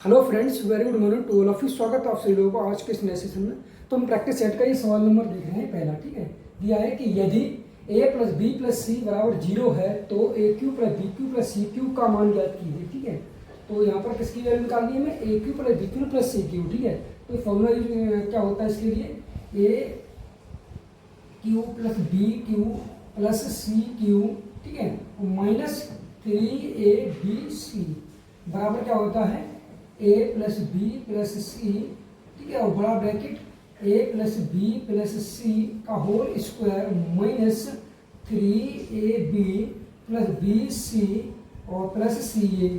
Hello friends, very good morning to all of you. स्वागत है आप सभी लोगों को आज के इस नए सेशन में। तो हम प्रैक्टिस सेट का ये सवाल नंबर देख रहे हैं पहला। ठीक है, दिया है कि यदि a plus b plus c बराबर 0 है तो a cube plus b cube plus c cube का मान ज्ञात कीजिए। ठीक है, तो यहाँ पर किसकी वैल्यू निकालनी है हमें, a cube plus b cube plus c cube. ठीक है, तो फॉर्मूला क्या होता है इसके लिए, a cube plus b cube plus c cube, ठीक है, माइनस 3ab बराबर क्या होता है a plus b plus c, ठीक है, और बड़ा bracket a plus b plus c का whole square minus 3ab plus b c और प्लस सी ए।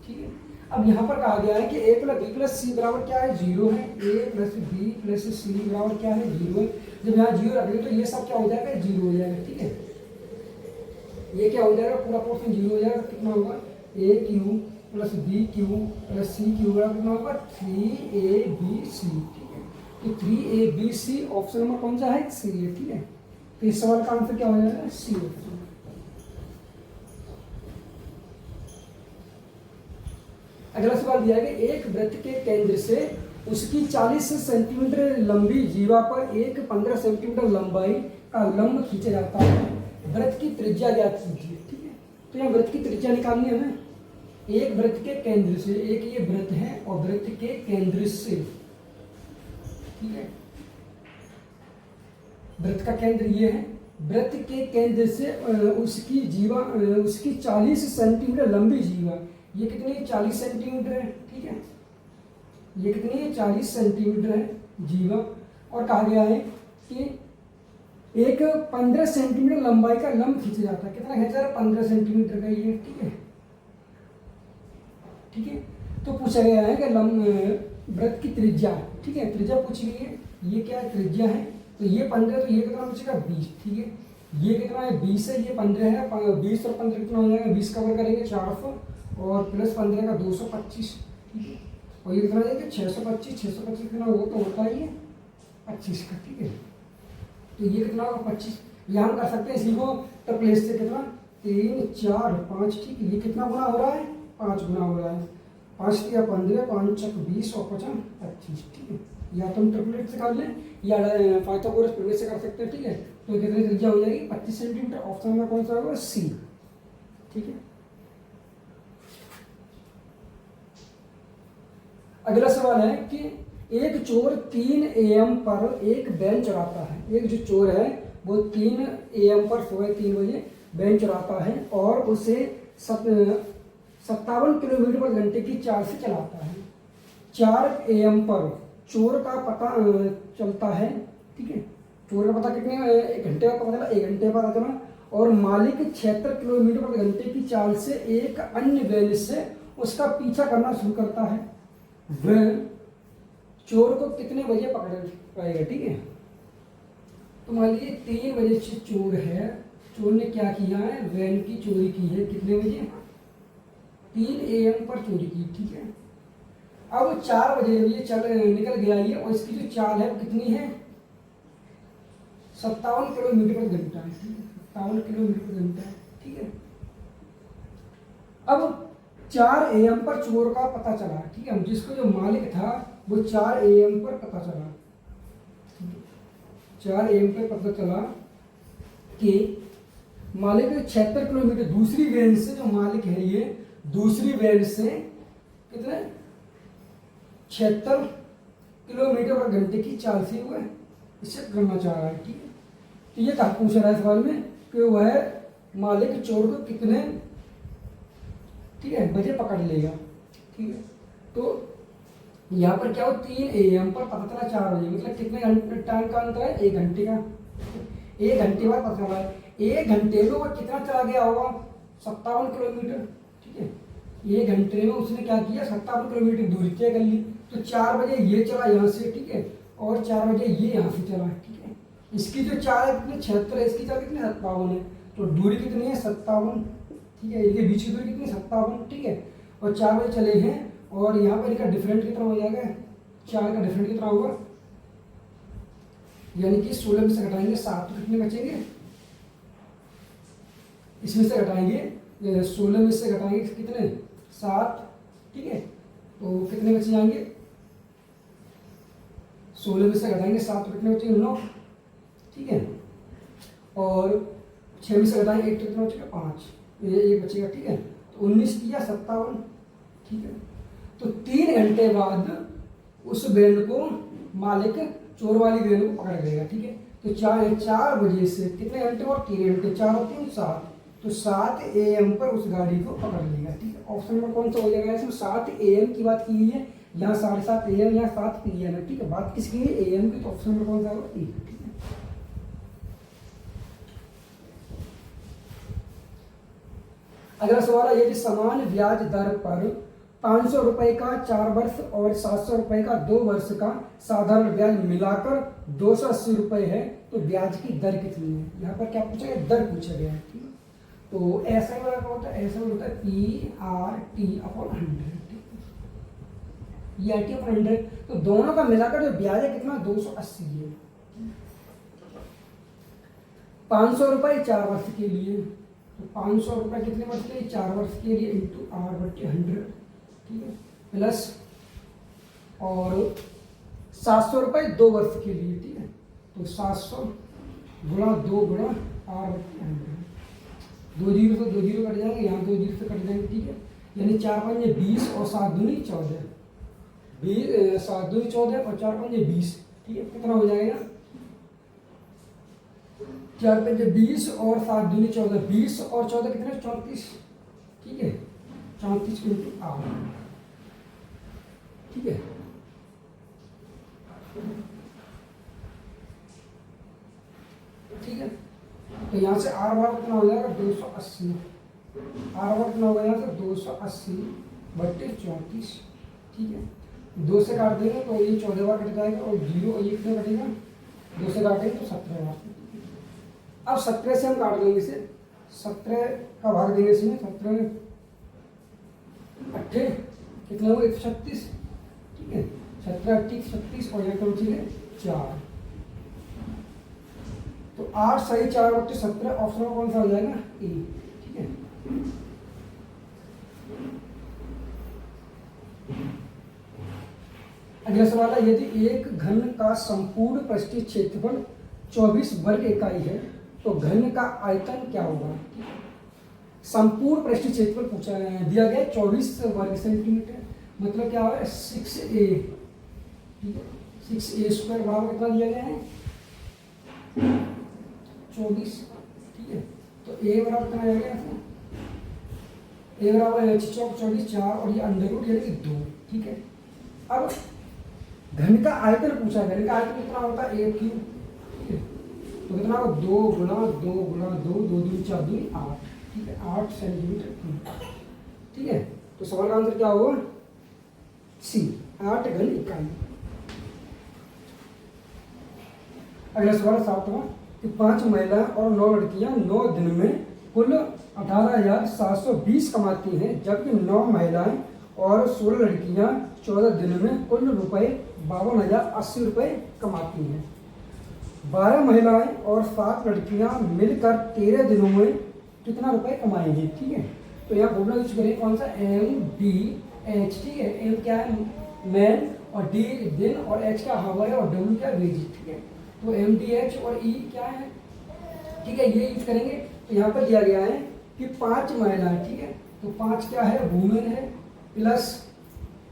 ठीक है, अब यहाँ पर कहा गया है कि a plus b plus c बराबर क्या है, 0 है। a plus b plus c बराबर क्या है, 0 है। जब यहाँ 0 रख दें तो ये सब क्या हो जाएगा, 0 हो जाएगा। ठीक है, ये क्या हो जाएगा, पूरा पोर्शन 0 हो जाएगा। कितना होगा, a cube plus b cube plus c cube बराबर कितना होगा, 3abc। ठीक है, तो 3abc ऑप्शन नंबर कौन सा है, सी है। ठीक है, तो इस सवाल का आंसर क्या हो जाएगा, सी ऑप्शन। अगला सवाल दिया है कि एक वृत्त के केंद्र से उसकी 40 सेंटीमीटर लंबी जीवा पर एक 15 सेंटीमीटर लंबाई का लंब खींचा जाता है। वृत्त की त्रिज्या ज्ञात कीजिए। ठीक है, तो यहाँ वृत्त की त्रिज्या निकालनी है हमें। एक वृत्त के केंद्र से, एक ये वृत्त है और वृत्त के केंद्र से, ठीक है, वृत्त का केंद्र ये है, वृत्त के केंद्र से उसकी जीवा, उसकी 40 सेंटीमीटर लंबी जीवा, ये कितनी है, 40 सेंटीमीटर है। ठीक है, ये कितनी है, 40 सेंटीमीटर है जीवा। और कहा गया है कि एक 15 सेंटीमीटर लंबाई का लंब खींचा जाता है। कितना खींचा है, 15 सेंटीमीटर का ये। ठीक है, ठीक है, तो पूछा गया है कि वृत्त की त्रिज्या। ठीक है, त्रिज्या पूछी गई है, ये क्या है, त्रिज्या है। तो ये 15, तो ये कितना बचेगा, 20। ठीक है, ये कितना है, 20 है, ये 15 है। 20 और 15 कितना हो जाएगा, 20 कवर करेंगे 400 और प्लस 15 का 225। ठीक है, और ये कितना जाएगा 625। 625 कितना वो तो होता ही है 25 का। ठीक है, तो ये कितना होगा 25। यहाँ हम कर सकते हैं इसी को ट्रिपलेट से, कितना 3 4 5। ठीक है, ये कितना गुना हो रहा है, 5 गुना हो रहा है। 5 या 15, 5 चक 20 और 5 25। ठीक है, या तो हम ट्रिपलेट से कर लें या पाइथागोरस प्रमेय से कर सकते हैं। ठीक है, तो कितनी त्रिज्या हो जाएगी, 25 सेंटीमीटर। ऑप्शन में कौन सा होगा, सी। ठीक है, अगला सवाल है कि एक चोर 3 AM पर एक बैन चुराता है। एक जो चोर है वो 3 AM पर सुबह 3 बजे बैन चुराता है और उसे 57 किलोमीटर पर घंटे की चाल से चलाता है। 4 AM पर चोर का पता चलता है। ठीक है, चोर का पता कितने, 1 घंटे का पता चला, 1 घंटे पर पता चला। और मालिक 76 किलोमीटर पर घंटे की चाल से एक अन्य वैन से उसका पीछा करना शुरू करता है। वह चोर को कितने बजे पकड़ पाएगा। ठीक है, तो मान लीजिए 3 बजे से चोर है, चोर ने क्या किया है, वैन की चोरी की है। कितने बजे, 3 AM पर चोरी की। ठीक है, अब 4 बजे ये निकल गया ये, और इसकी जो चाल है वो कितनी है, 57 किलोमीटर पर घंटा है। 57 किलोमीटर पर घंटा है। ठीक है, अब 4 AM पर चोर का पता चला। ठीक है, जिसको जो मालिक था वो 4 AM पर पता चला। 4 AM पर पता चला कि मालिक 76 किलोमीटर, दूसरी वैन से जो मालिक है ये दूसरी वैन से कितने, 76 किलोमीटर पर घंटे की चाल से हुआ इससे करना चाह रहा है। ठीक है, तो ये कहा पूछ रहा है सवाल में कि वह मालिक चोर को कितने, ठीक है, बजे पकड़ लेगा। ठीक है, तो यहाँ पर क्या हो, 3 AM पर पता चला 4 बजे, मतलब कितने घंटे टाइम का अंतर है, 1 घंटे का। 1 घंटे बाद पता चला है, 1 घंटे में वो कितना चला गया होगा, 57 किलोमीटर। ठीक है, 1 घंटे में उसने क्या किया, 57 किलोमीटर दूरी तय कर ली। तो 4 बजे ये चला यहाँ से, ठीक है, और 4 बजे ये यहाँ से चला। ठीक है, इसकी जो चाल है कितनी, 76 है, इसकी चाल कितनी, 57 है। तो दूरी कितनी है, 57। ठीक है, इनके बीच की दूरी कितनी, 57। ठीक है, और 4 बजे चले हैं, और यहाँ पर इनका डिफरेंट कितना हो जाएगा, 4 का डिफरेंट कितना होगा, यानी कि 16 में से घटाएंगे 7, तो कितने बचेंगे, इसमें से घटाएंगे 16 में से घटाएंगे कितने, 7। ठीक है, तो कितने बचे जाएंगे, 16 में से घटाएंगे 7 तो कितने बचेंगे 9, ठीक है। और 6 में से घटाएंगे 1 तो कितना बचेगा 5, ये 1 बचेगा, ठीक है। तो 19 किया 57, ठीक है। तो 3 घंटे बाद उस वैन को मालिक चोर वाली वैन को पकड़ लेगा, ठीक है। तो 4 बजे से कितने घंटे और 3 घंटे, 4 और 3 7, तो 7 AM पर उस गाड़ी को पकड़ लेगा, ठीक है। ऑप्शन नंबर कौन सा हो जाएगा इसमें, 7 AM की बात की हुई है, यहाँ 7:30 AM, यहाँ 7 PM है, ठीक है। बात किसकी है, AM की, तो ऑप्शन नंबर कौन सा होगा, ठीक है। अगला सवाल है, यदि समान ब्याज दर पर 500 रुपए का 4 वर्ष और 700 रुपए का 2 वर्ष का साधारण ब्याज मिलाकर 280 रुपए है, तो ब्याज की दर कितनी है। यहाँ पर क्या पूछा गया, दर पूछा गया है, ठीक है। तो ऐसा वाला क्या होता है, ऐसा होता है PRT/100, PRT/100। तो दोनों का मिलाकर जो ब्याज है कितना, 280 है। 500 रुपए 4 वर्ष के लिए, तो 500 रुपए कितने वर्ष के लिए, 4 वर्ष के लिए, इंटू R/100, ठीक है, प्लस और 700 रुपए 2 वर्ष के लिए, ठीक है। तो 700 गुणा 2 गुणा R/100, 2 जीरो से 2 जीरो कट जाएंगे, यहाँ 2 जीरो से कट जाएंगे, ठीक है। यानी 4 पंजे 20 और 7 दूनी 14, 7 दूनी 14 और 4 पंजे 20, ठीक है। कितना हो जाएगा, 4 पंजे 20 और 7 दूनी 14, 20 और 14 कितने, 34, ठीक है। 34 इंटू R, ठीक है। ठीक है, तो यहाँ से R बार कितना हो जाएगा, 280, R बार कितना होगा यहाँ से 280/34, ठीक है। 2 से काट देंगे तो ये 14 बार कट जाएगा, और 0 और ये कितना कटेगा, 2 से काटेंगे तो 17 बार। अब 17 से हम काट देंगे इसे, 17 का भाग देंगे इसमें, 17 8 कितना होगा, 136, ठीक है। 17 8 36 और यहाँ कम चीजें 4, तो 8 सही 4/17, ऑप्शन में कौन सा हो जाएगा, ए, ठीक है। अगला सवाल है, यदि एक घन का संपूर्ण पृष्ठीय क्षेत्रफल 24 वर्ग इकाई है, तो घन का आयतन क्या होगा। संपूर्ण पृष्ठीय क्षेत्रफल पूछा दिया गया 24 वर्ग सेंटीमीटर, मतलब क्या है 6A, ठीक है। 6A² बराबर कितना दिया गया है, 24, ठीक है। तो A बराबर कितना आ गया, A बराबर 24 4 और ये अंडर रूट यानी कि 2, ठीक है। अब घन का आयतन पूछा है, घन का आयतन कितना होता है, A क्यूब, ठीक है। तो कितना होगा, 2 गुणा 2 गुणा 2, 2 दूनी 4 दूनी 8, ठीक है, 8 सेंटीमीटर क्यूब, ठीक है। तो सवाल का आंसर क्या होगा, सी, 8 घन इकाई। अगला सवाल 7वां, कि 5 महिलाएं और 9 लड़कियां 9 दिन में कुल 18,720 कमाती हैं, जबकि 9 महिलाएं और 16 लड़कियां 14 दिन में कुल रुपए 52,080 रुपए कमाती हैं। 12 महिलाएं और 7 लड़कियां मिलकर 13 दिनों में कितना रुपए कमाएंगी, ठीक है। तो यहाँ फॉर्मूला यूज करेंगे कौन सा, MDH, ठीक है। M क्या है, मैन, और D दिन, और H क्या हावर है, और W क्या वेज, ठीक है। तो MDH और E क्या है, ठीक है, ये यूज करेंगे। तो यहाँ पर दिया गया है कि 5 महिलाएं, ठीक है। तो 5 क्या है, वुमेन है, प्लस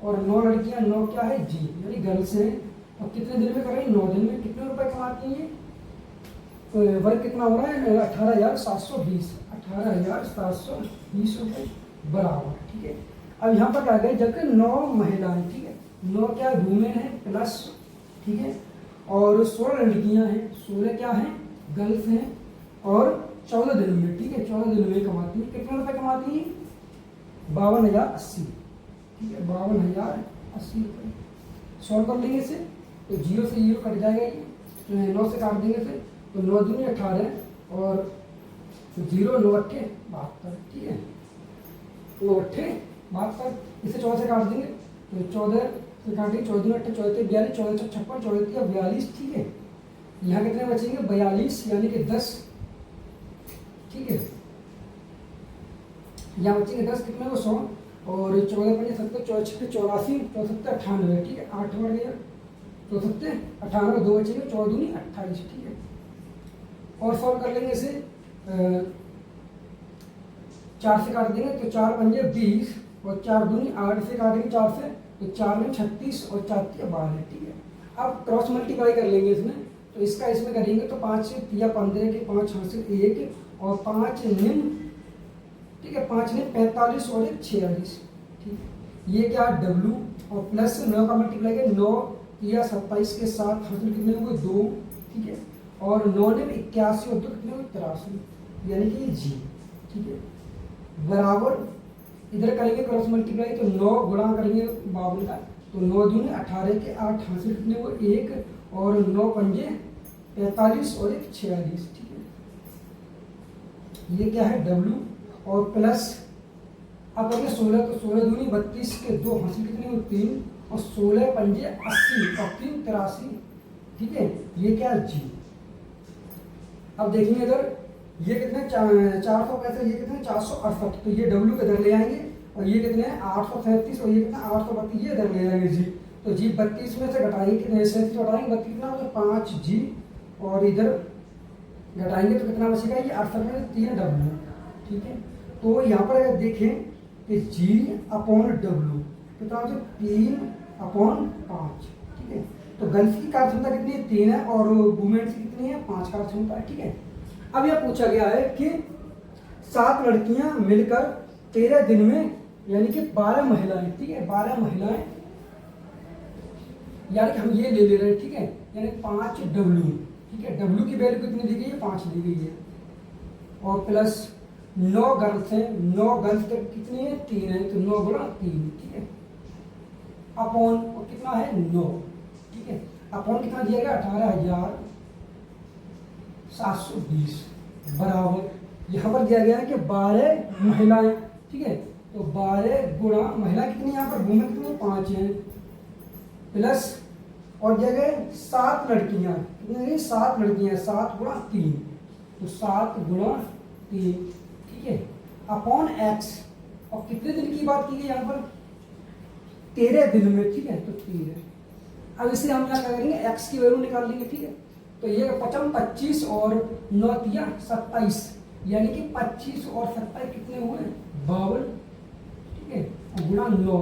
और 9 लड़कियां, 9 क्या है, जी यानी गर्ल्स हैं। और कितने दिन में कर रहे हैं, 9 दिन में, कितने रुपए कमाती हैं, तो वर्ग कितना हो रहा है, 18,720, 18,720 रुपए बराबर, ठीक है। अब यहाँ पर क्या गए, जबकि 9 महिलाएं, ठीक है, 9 क्या है, वुमेन है, प्लस, ठीक है, और 16 लड़कियां हैं, 16 क्या है, गर्ल्स हैं, और 14 दिन में, ठीक है, 14 दिन में कमाती है, कितने रुपए कमाती है, 52,080, ठीक है, 52,080 रुपये। सॉल्व कर लेंगे इसे, तो 0 से 0 कट जाएगा, ये 9 से काट देंगे फिर, तो 9 दूनी 18 और 0 9 8 72, ठीक है, 9 8 72, इसे 14 से काट देंगे, तो 14 से काटेंगे, 14 दूनी 8 14 42, 14 56 14 42, ठीक है। यहाँ कितने बचेंगे, 42 यानी कि 10, ठीक है। यहाँ बचेंगे 10, कितने को 100, और 14 पंजे 70, 14 छक्के 84, 14 सत्ते 98, ठीक है, 8 बढ़ गया, 14 सत्ते 98, 2 बचेंगे, 14 दूनी 28, ठीक है। और सॉल्व कर लेंगे इसे, 4 से काट देंगे तो 4 पंजे 20 और 4 दूनी 8 से काटेंगे 4 से तो 4 में 36 और 4 तिया 12, ठीक है। अब क्रॉस मल्टीप्लाई कर लेंगे इसमें, तो इसका इसमें करेंगे तो 5 से तिया 15 के 5 हासिल 1 और 5 निम, ठीक है, 5 निम 45 और 1 46, ठीक है। ये क्या डब्लू और प्लस 9 का मल्टीप्लाई है, 9 तिया 27 के साथ हासिल कितने होंगे 2, ठीक है, और 9 निम 81 और 2 कितने होंगे 83, यानी कि ये जी, ठीक है, बराबर इधर करेंगे क्रॉस मल्टीप्लाई तो 9 गुणा करेंगे 52 का तो 9 दूनी 18 के 8 हासिल कितने वो 1 और 9 पंजे 45 और 1 46, ठीक है। ये क्या है डब्लू और प्लस अब करेंगे 16 तो 16 दूनी 32 के 2 हासिल कितने वो 3 और 16 पंजे 80 और 3 83, ठीक है। ये क्या है जी। अब देखेंगे इधर ये कितने 465, ये कितने 468, तो ये डब्ल्यू के इधर ले आएंगे और ये कितने 837 और ये कितना 832, ये इधर ले आएंगे जी। तो जी 32 में से घटाएंगे कितने, 37 घटाएंगे 32 कितना होगा 5 जी और इधर घटाएंगे तो कितना बचेगा ये 68 में 3 डब्ल्यू, ठीक है। तो यहाँ पर अगर देखें कि जी अपॉन डब्ल्यू कितना हो 3/5, ठीक है। तो गल्फ की कार्यक्षमता कितनी है 3 है और वुमेन्स की कितनी है 5 कार्यक्षमता है, ठीक है। अब यह पूछा गया है कि 7 लड़कियां मिलकर 13 दिन में यानी कि 12 महिलाएं, ठीक है, 12 महिलाएं, यानी कि हम ये ले रहे हैं, ठीक है, यानी 5 डब्ल्यू, ठीक है। डब्ल्यू की वैल्यू कितनी दी गई है 5 दी गई है और प्लस 9 गर्ल्स है, 9 गर्ल्स तक कितनी है 3 है तो 9 गुणा 3, ठीक है, अपॉन और कितना है 9, ठीक है। अपॉन कितना दिया गया 18,720 बराबर यहाँ पर दिया गया है कि 12 महिलाएं, ठीक है। तो 12 गुणा महिला कितनी यहाँ पर वुमेन कितनी 5 है प्लस और दिया गया 7 लड़कियां कितनी 7 लड़कियां 7 गुणा 3 तो 7 गुणा 3, ठीक है, अपॉन एक्स और कितने दिन की बात की गई यहाँ पर 13 दिन में, ठीक है, तो 13। अब इसे हम क्या करेंगे एक्स की वैल्यू निकाल लेंगे, ठीक है। तो ये 25 और 9 तिया 27 यानी कि 25 और 27 कितने हुए 52, ठीक है, और गुणा 9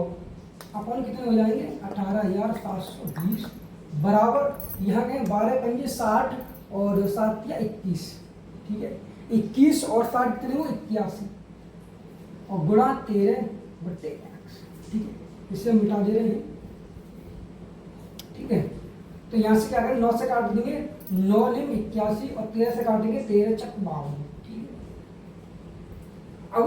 अपन कितने हो जाएंगे 18,720 बराबर यहाँ के 12 पंजे 60 और 7 तिया 21, ठीक है, 21 और 60 कितने हुए 81 और गुणा 13/x, ठीक है। इसे हम मिटा दे रहे हैं, ठीक है। तो यहाँ से क्या करें 9 से काट देंगे 9 निम 81 और 13 से काटेंगे 13 चक 52, ठीक है। अब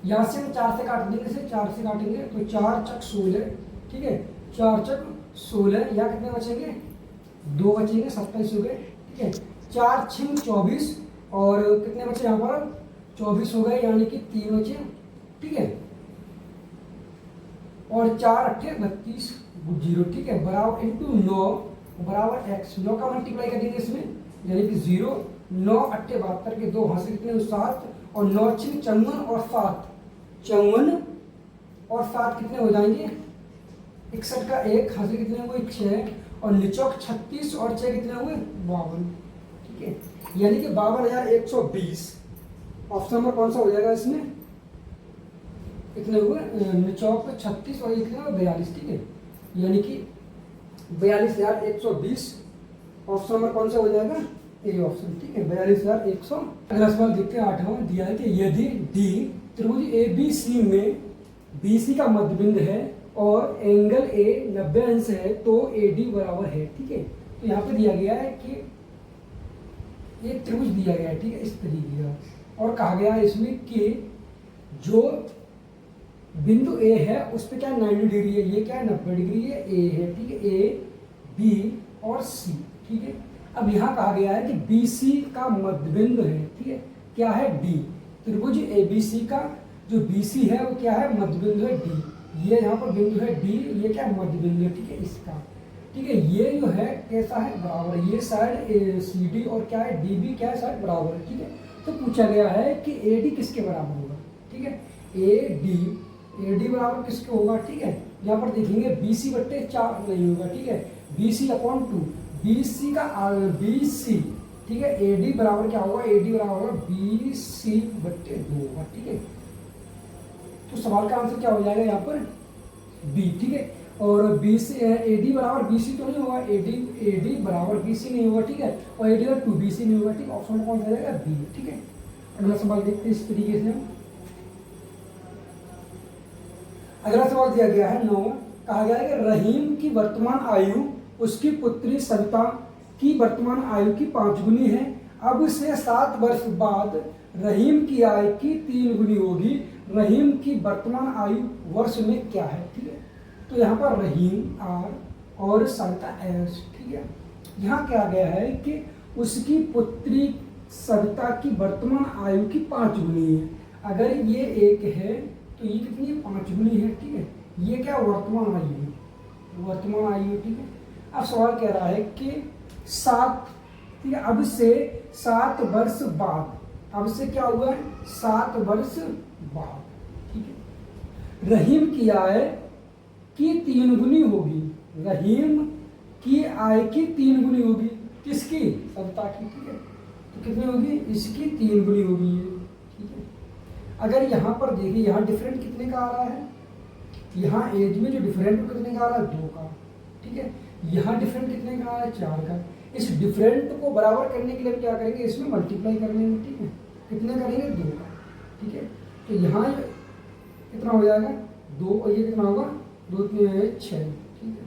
यहाँ से हम 4 से काट देंगे, से 4 से काटेंगे तो 4 चक 16, ठीक है, 4 चक 16 यहाँ कितने बचेंगे 2 बचेंगे 27 हो गए, ठीक है। 4 छिंग 24 और कितने बचे यहाँ पर 24 हो गए यानी कि 3 बचे, ठीक है, और 4 अट्ठे 32 0, ठीक है, बराबर इंटू 9 बराबर x, 9 का मल्टीप्लाई करेंगे इसमें यानी कि 0, 9 अट्ठे 72 के 2 हासिल कितने 7 और 9 छिंग 54 और 7 54 और 7 कितने हो जाएंगे 61 का 1 हासिल कितने हुए 6 और निचौक 36 और 6 कितने हुए 52, ठीक है, यानी कि 52,120। ऑप्शन नंबर कौन सा हो जाएगा इसमें कितने हुए निचौक 36 और कितने हुए 42, ठीक है, यानी कि 42,120। ऑप्शन नंबर कौन सा हो जाएगा ए ऑप्शन, ठीक है, 42,100। अगला सवाल देखते हैं 8वां दिया है कि यदि डी त्रिभुज ए बी सी में बी सी का मध्यबिंद है और एंगल ए 90 अंश है तो ए डी बराबर है, ठीक है। तो यहाँ पे दिया गया है कि एक त्रिभुज दिया गया है, ठीक है, इस तरीके का, और कहा गया है इसमें कि जो बिंदु ए है उस पर क्या 90 डिग्री है, ये क्या है 90 डिग्री है, ए है, ठीक है, ए बी और सी, ठीक है। अब यहाँ कहा गया है कि बी सी का मध्यबिंदु है, ठीक है, क्या है डी, त्रिभुज ए बी सी का जो बी सी है वो क्या है मध्यबिंदु है डी, ये यहाँ पर बिंदु है डी, ये क्या है मध्यबिंदु है, ठीक है, इसका, ठीक है, ये जो है कैसा है बराबर है, ये साइड सी डी और क्या है डी बी क्या है साइड बराबर है, ठीक है। तो पूछा गया है कि ए डी किसके बराबर होगा, ठीक है, ए डी ए डी बराबर किसके होगा, ठीक है। यहाँ पर देखेंगे बी सी बट्टे 4 नहीं होगा, ठीक है, B C upon 2, B C का बी सी, ठीक है, ए डी बराबर क्या होगा, ए डी बराबर होगा बी सी बट्टे 2 होगा, ठीक है। तो सवाल का आंसर क्या हो जाएगा यहाँ पर बी, ठीक है। और बी सी ए डी बराबर बी सी तो नहीं होगा, ए डी बराबर बी सी नहीं होगा, ठीक है, और ए डी बराबर 2 बी सी नहीं होगा, ठीक है। ऑप्शन में कौन सा जाएगा, बी, ठीक है। अगला सवाल देखते हैं इस तरीके से। अगला सवाल दिया गया है 9, कहा गया है कि रहीम की वर्तमान आयु उसकी पुत्री सविता की वर्तमान आयु की 5 गुनी है। अब से 7 वर्ष बाद रहीम की आयु की 3 गुनी होगी। रहीम की वर्तमान आयु वर्ष में क्या है, ठीक है। तो यहाँ पर रहीम आर और सविता एस, ठीक है। यहाँ क्या गया है कि उसकी पुत्री सविता की वर्तमान आयु की 5 गुनी है। अगर ये 1 है तो ये कितनी है, 5 गुनी है, ठीक है। ये क्या वर्तमान आयु है, वर्तमान आयु, ठीक है। अब सवाल कह रहा है कि 7, ठीक है, अब से 7 वर्ष बाद, अब से क्या हुआ है 7 वर्ष बाद, ठीक है। रहीम की आय की 3 गुनी होगी, रहीम की आय की 3 गुनी होगी, किसकी, सविता की, ठीक है। तो कितनी होगी, इसकी 3 गुनी होगी ये, ठीक है। अगर यहाँ पर देखिए यहाँ डिफरेंट कितने का आ रहा है, यहाँ एज में जो डिफरेंट कितने का आ रहा है 2 का, ठीक है। यहाँ डिफरेंट कितने का आ रहा है 4 का। इस डिफरेंट को बराबर करने के लिए क्या करेंगे, इसमें मल्टीप्लाई कर लेंगे, ठीक है। कितने करेंगे 2 का, ठीक है। तो यहाँ कितना हो जाएगा 2 और ये कितना होगा 2 3 6, ठीक है।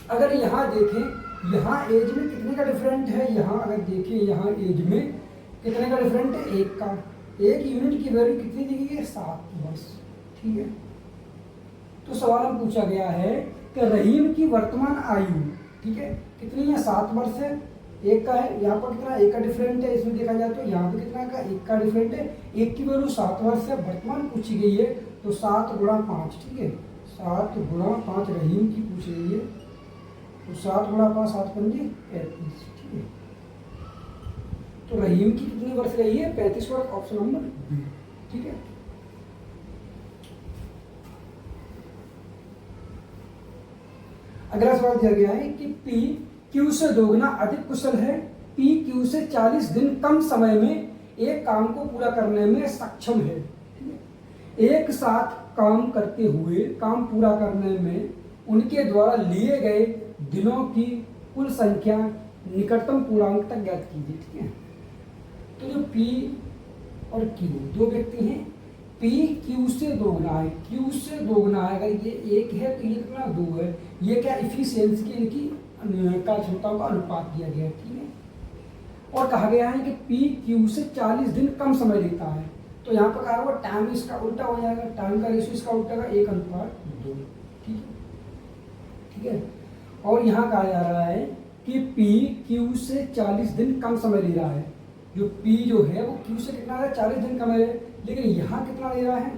अगर यहाँ देखें यहाँ एज में कितने का डिफरेंट है, यहाँ अगर देखें यहाँ एज में कितने का डिफरेंट है 1 का। 1 यूनिट की वैल्यू कितनी दी गई है 7 बस, ठीक है। तो सवाल हम पूछा गया है कि रहीम की वर्तमान आयु, ठीक है, कितनी है 7 वर्ष है, 1 का है। यहाँ पर कितना 1 का डिफरेंट है, इसमें देखा जाए तो यहाँ पे कितना का 1 का डिफरेंट है। 1 की वैल्यू 7 वर्ष है, वर्तमान पूछी गई है तो 7 गुणा 5, ठीक है। 7 गुणा 5 रहीम की पूछ रही है, तो 7 गुणा 5 7 पंजे 35, ठीक है। तो रहीम की कितनी वर्ष रही है 35 वर्ष, ऑप्शन नंबर बी, ठीक है। अगला सवाल दिया गया है कि P Q से दोगुना अधिक कुशल है, P Q से 40 दिन कम समय में एक काम को पूरा करने में सक्षम है, एक साथ काम करते हुए काम पूरा करने में उनके द्वारा लिए गए दिनों की कुल संख्या निकटतम पूर्णांक तक ज्ञात कीजिए, ठीक है। तो जो P और Q 2 व्यक्ति हैं, P Q से दोगुना है, Q से दोगुना है, अगर ये 1 है तो ये कितना 2 है। ये क्या इफिशियंसी की इनकी कार्यक्षमताओं का अनुपात दिया गया है, ठीक है। और कहा गया है कि P Q से 40 दिन कम समय लेता है, तो यहाँ पर कहा हुआ टाइम इसका उल्टा हो जाएगा, टाइम का रेशियो इसका उल्टा होगा 1:2, ठीक है, ठीक है। और यहाँ कहा जा रहा है कि P Q से 40 दिन कम समय ले रहा है। जो P जो है वो Q से कितना है 40 दिन कम है, लेकिन यहाँ कितना ले रहा है,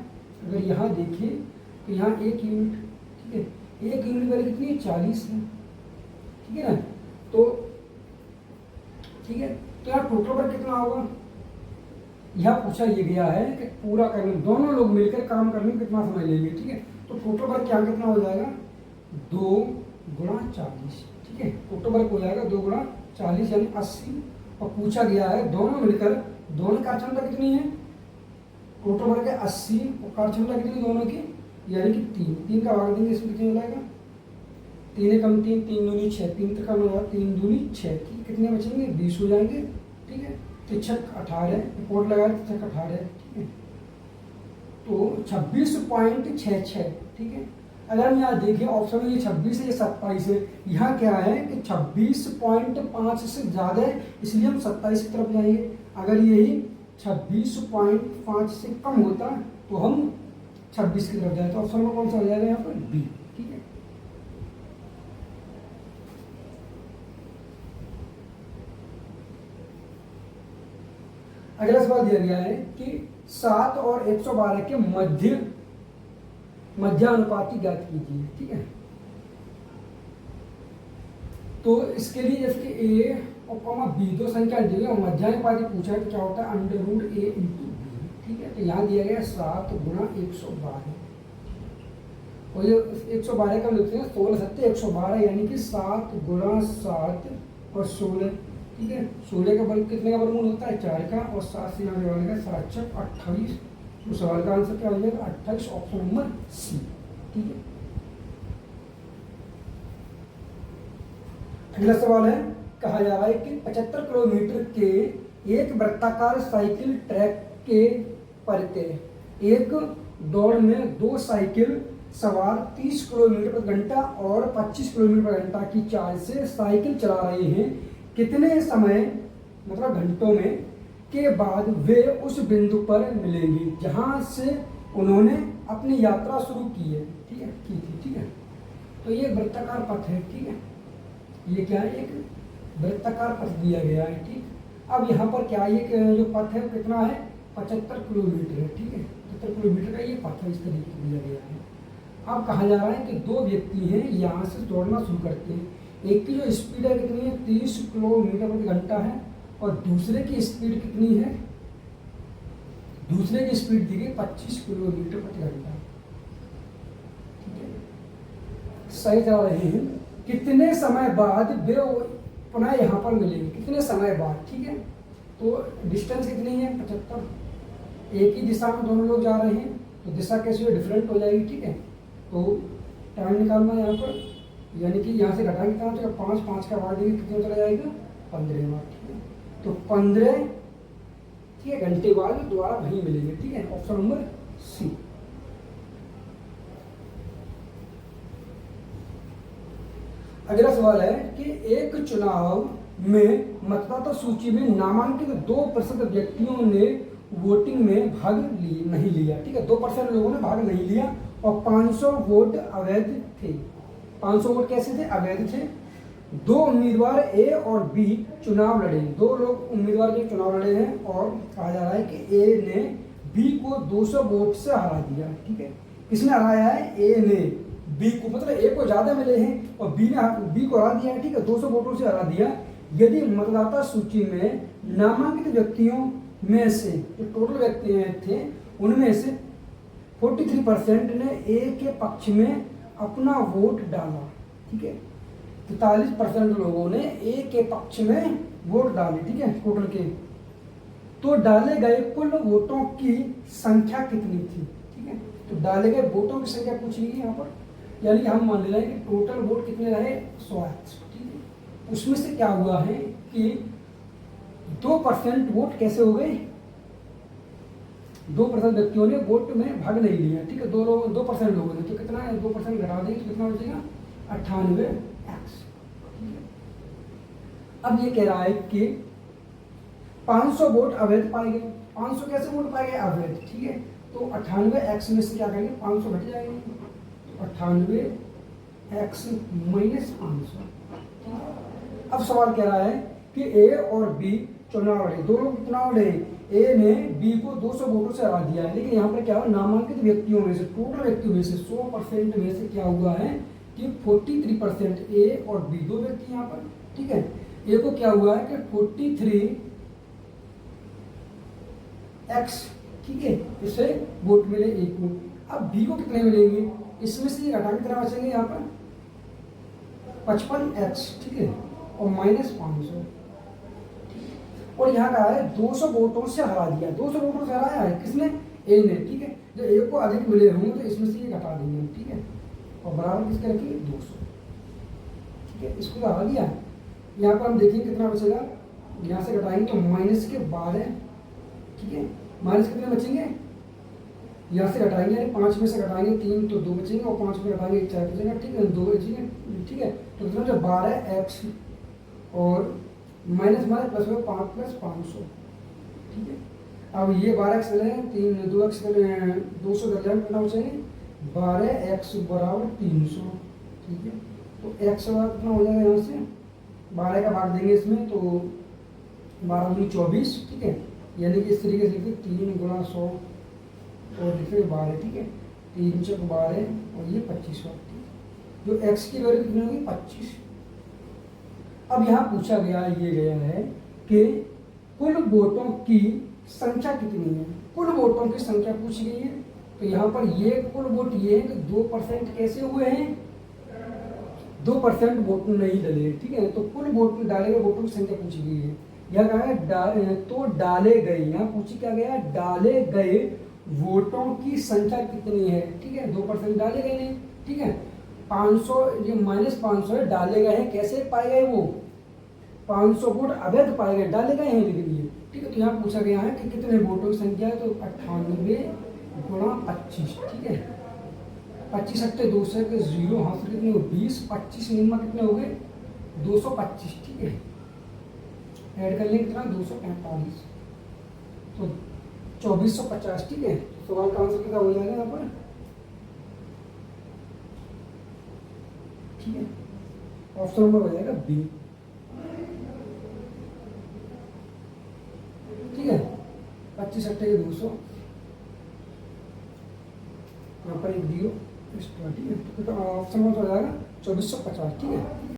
अगर यहाँ देखिए तो यहाँ 1 यूनिट, ठीक है। 1 यूनिट वाली कितनी है 40 है, ठीक है ना। तो ठीक है, तो यहाँ टोटल वर्क कितना होगा, यहाँ पूछा ये गया है कि पूरा करने दोनों लोग मिलकर काम करने में कितना समय लेंगे, ठीक है। तो टोटल वर्क यहाँ कितना हो जाएगा 2 गुणा 40, ठीक है। टोटल वर्क हो जाएगा 2 गुणा 40 यानी 80। और पूछा गया है दोनों मिलकर दोनों कार्यक्षमता कितनी है, टोटल वर्क है 80 और कार्यक्षमता कितनी दोनों की यानी कि 3 का भाग देंगे इसमें कितने हो जाएगा 3 कम 3 3 दूनी 6, 3 तक कम होगा 3 दूनी 6, कितने बचेंगे 20 हो जाएंगे, ठीक है। तो 6 18 रिपोर्ट लगाए 6 18, ठीक है। तो 26.66, ठीक है। अगर हम यहाँ देखिए ऑप्शन में ये 26 है ये 27 है, यहाँ क्या है कि 26.5 से ज़्यादा है इसलिए हम 27 की तरफ जाएंगे। अगर यही 26.5 से कम होता तो हम 26 की तरफ जाए, तो ऑप्शन में कौन सा हो जाएगा यहाँ पर बी, ठीक है। अगला सवाल दिया गया है कि 7 और 112 के मध्यानुपाती ज्ञात कीजिए, ठीक है। तो इसके लिए जैसे कि ए और कॉमा बी 2 संख्या दी है और मध्यानुपाती पूछा है तो क्या होता है √a × b, ठीक है। तो यहाँ दिया गया 7 गुणा 112, और ये 112 का लिखते हैं 16 सत्ते 112, यानी कि 7 गुणा 7 और 16, ठीक है। 16 का वर्ग कितने का वर्गमूल होता है 4 का, और 7 से यहाँ जोड़ने का 7 छक 28। तो सवाल का आंसर क्या हो जाएगा 28, ऑप्शन नंबर सी, ठीक है। अगला सवाल है, कहा जा रहा है कि 75 किलोमीटर के एक वृत्ताकार साइकिल ट्रैक के परिते एक दौड़ में 2 साइकिल सवार 30 किलोमीटर प्रति घंटा और 25 किलोमीटर प्रति घंटा की चाल से साइकिल चला रहे हैं। कितने समय, मतलब घंटों में, के बाद वे उस बिंदु पर मिलेंगे जहां से उन्होंने अपनी यात्रा शुरू की है, ठीक है, की थी, ठीक है। तो ये वृत्ताकार पथ है, ठीक है। ये क्या है, एक वृत्ताकार पथ दिया गया है, ठीक। अब यहाँ पर क्या, ये जो पथ है वो कितना है 75 किलोमीटर है, ठीक है। 75 किलोमीटर का ये पथ है, इस तरीके से दिया गया है। अब कहा जा रहा है कि 2 व्यक्ति हैं, यहाँ से दौड़ना शुरू करते हैं। एक की जो स्पीड है कितनी है 30 किलोमीटर प्रति घंटा है, और दूसरे की स्पीड कितनी है, दूसरे की स्पीड दी गई 25 किलोमीटर प्रति घंटा, ठीक है। सही चला रहे हैं। कितने समय बाद वे पुनः यहाँ पर मिलेंगे, कितने समय बाद, ठीक है। तो डिस्टेंस कितनी है 75, एक ही दिशा में दोनों लोग जा रहे हैं, तो दिशा कैसे हो डिफरेंट हो जाएगी, ठीक है। तो टाइम निकालना है यहाँ पर, यानी कि यहाँ से घटाएंगे कितना हो जाएगा 5, 5 का बाद देंगे कितना चला जाएगा 15 बार, ठीक है। तो 15, ठीक है, घंटे बाद दोबारा वहीं मिलेंगे, ठीक है, ऑप्शन नंबर सी। अगला सवाल है कि एक चुनाव में मतदाता सूची में नामांकित 2% व्यक्तियों ने वोटिंग में भाग नहीं लिया, ठीक है। 2% लोगों ने भाग नहीं लिया, और 500 वोट अवैध थे। 500 वोट कैसे थे, अवैध थे। 2 उम्मीदवार ए और बी चुनाव लड़े, 2 लोग उम्मीदवार जो चुनाव लड़े हैं, और कहा जा रहा है कि ए ने बी को 200 वोट से हरा दिया, ठीक है। किसने हराया है, ए ने बी को, मतलब ए को ज्यादा मिले हैं और बी ने बी को हरा दिया है, ठीक है, 200 वोटों से हरा दिया। यदि मतदाता सूची में नामांकित व्यक्तियों में से जो टोटल व्यक्ति थे उनमें से 43% ने ए के पक्ष में अपना वोट डाला, ठीक है। 43% लोगों ने ए के पक्ष में वोट डाले, ठीक है, टोटल के। तो डाले गए कुल वोटों की संख्या कितनी थी, ठीक है। तो डाले गए वोटों की संख्या पूछ रही है यहाँ पर, यानी कि हम मान ले रहे हैं कि टोटल वोट कितने रहे 100, ठीक है। उसमें से क्या हुआ है कि 2% वोट कैसे हो गए, 2% व्यक्तियों ने वोट में भाग नहीं लिया, ठीक है। 2% लोगों ने, तो कितना है 2% घटा देंगे तो कितना बचेगा 98x। अब ये कह रहा है कि 500 वोट अवैध पाए गए। 500 कैसे वोट पाए गए, अवैध, ठीक है। तो 98x में से क्या करेंगे 500 घट जाएंगे, तो 98x माइनस 500। अब सवाल कह रहा है कि ए और बी चुनाव लड़े, 2 लोग चुनाव लड़े, ए ने बी को 200 वोटों से हरा दिया है। लेकिन यहाँ पर क्या हुआ, नामांकित व्यक्तियों में से, टोटल व्यक्तियों में से 100% में से क्या हुआ है कि 43% ए और बी, 2 व्यक्ति यहाँ पर, ठीक है। ए को क्या हुआ है कि 43x, ठीक है, इसे वोट मिले ए को। अब बी को कितने मिलेंगे, इसमें से घटा के कितना बचेंगे यहाँ पर 55x, ठीक है, और माइनस 500, और यहाँ कहा है 200 वोटों से हरा दिया। 200 वोटों से हराया है किसने, ए ने, ठीक है। जब ए को अधिक मिले होंगे तो इसमें से ये घटा देंगे, ठीक है, और बराबर किसके रखिए 200, ठीक है। इसको हरा दिया। यहाँ पर हम देखेंगे कितना बचेगा, यहाँ से घटाएंगे तो माइनस के 12, ठीक है। माइनस कितने बचेंगे, यहाँ से घटाएंगे यानी 5 में से घटाएंगे 3 तो 2 बचेंगे, और 5 में घटाएंगे 4 बचेंगे, ठीक है, 2 बचेंगे, ठीक है। तो कितना जो 12x और माइनस माइनस प्लस में 5 प्लस 500, ठीक है। अब ये 12x ले 3 2x 200 कर लें, कितना बचेंगे 12x बराबर 300, ठीक है। तो x कितना हो जाएगा, यहाँ से 12 का भाग देंगे इसमें तो 12 दूनी 24, ठीक है। यानी कि इस तरीके से लिखिए 3 गुणा 100 और लिखिए 12, ठीक है। 3 चौक 12 और ये 25 होती है, जो x की वैल्यू कितनी होगी 25। अब यहाँ पूछा गया है कि कुल वोटों की संख्या कितनी है, कुल वोटों की संख्या पूछी गई है। तो यहाँ पर ये कुल वोट ये है कि 2% कैसे हुए हैं, 2% वोट नहीं डले, ठीक है। तो कुल वोट डाले गए वोटों की संख्या पूछी गई है। यह कहा है तो डाले गए, यहाँ पूछी क्या गया, डाले गए वोटों की संख्या कितनी है, ठीक है। 2% डाले गए नहीं, ठीक है। 500 ये -500 है, डाले गए हैं, कैसे पाए गए वो 500 वोट अवैध पाए गए, डाले गए हैं लेकिन ये, ठीक है। तो यहाँ पूछा गया है कि कितने वोटों की संख्या है, तो 98 गुणा 25, ठीक है। 25 सट्टे 200 के 0 हाथ से कितने हो 20, 25 निम्मा कितने हो गए 225, ठीक है। ऐड कर लें कितना 245, तो 2450, ठीक है। सवाल का आंसर कितना हो जाएगा यहाँ पर, ठीक है। ऑप्शन नंबर हो जाएगा बी, ठीक है। 25 सट्टे के 200, यहाँ पर एक 0 एक्स्ट्रा, ठीक है। तो ऑप्शन नंबर हो जाएगा 2450, ठीक है।